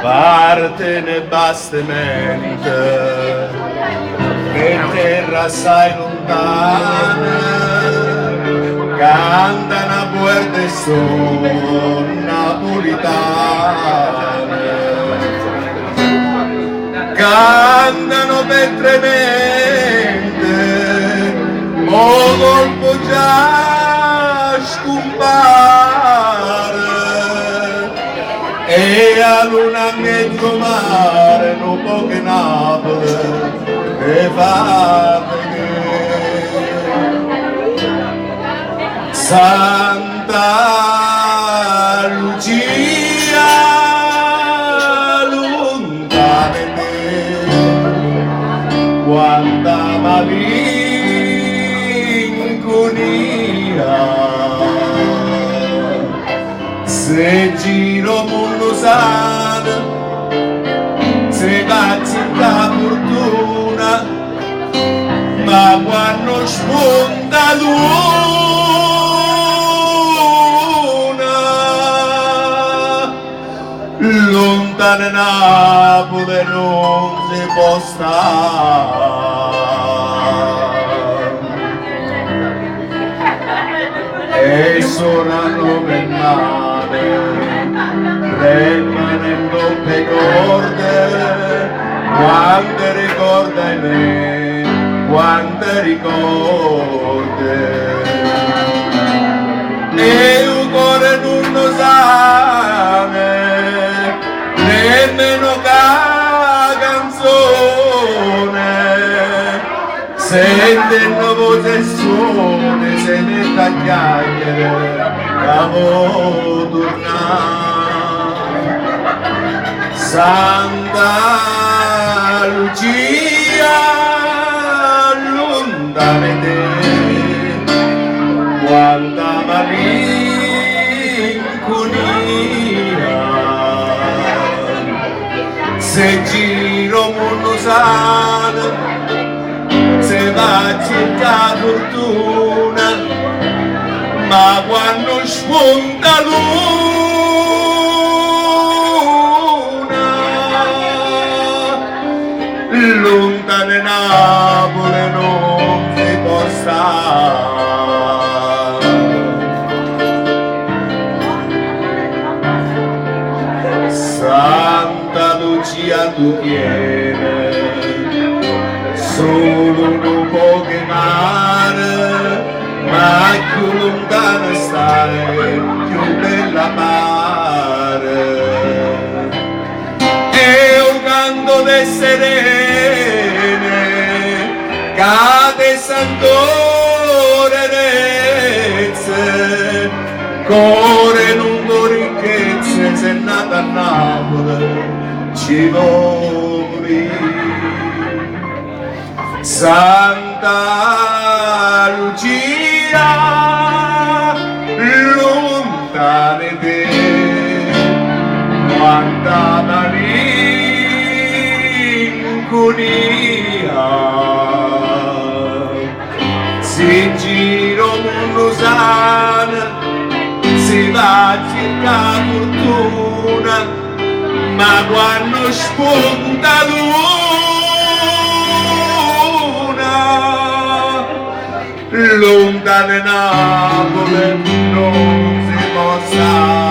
parte nel bastimento per terra assai lontana, canta una puerta e son napolitana, cantano per tremente, o colpo già scompare, e a luna mezzo mare non può che Napoli e fa vedere Santa Lucia lontana di te, quanta malinconia, se giro mondo sana, se cazzi la fortuna, ma quando spunta luna, lontana Napoli non si può stare, e suonano per male, rimanendo per corde, quante ricorda in me, quante ricorda, e un cuore non lo sa nemmeno la canzone, sente il nuovo sessone, se mette a chiacchiere, cavo tornare. Santa Lucia lontana di te, quanta malinconia, se giro mondo sana, se va a cercare fortuna, ma quando spunta lontana Napoli non si può stare. Santa Lucia tu tieni solo un po' che mare, ma più lontana stai, più bella pare, e un canto di serene cade santorerezze, cuore non do ricchezze, se è nata a Napoli ci morì. Santa Lucia lontana di te, quanta malinconia, si giro mondo sana, si va a cercare fortuna, ma quando spunta luna, lontana Napoli non si può stare.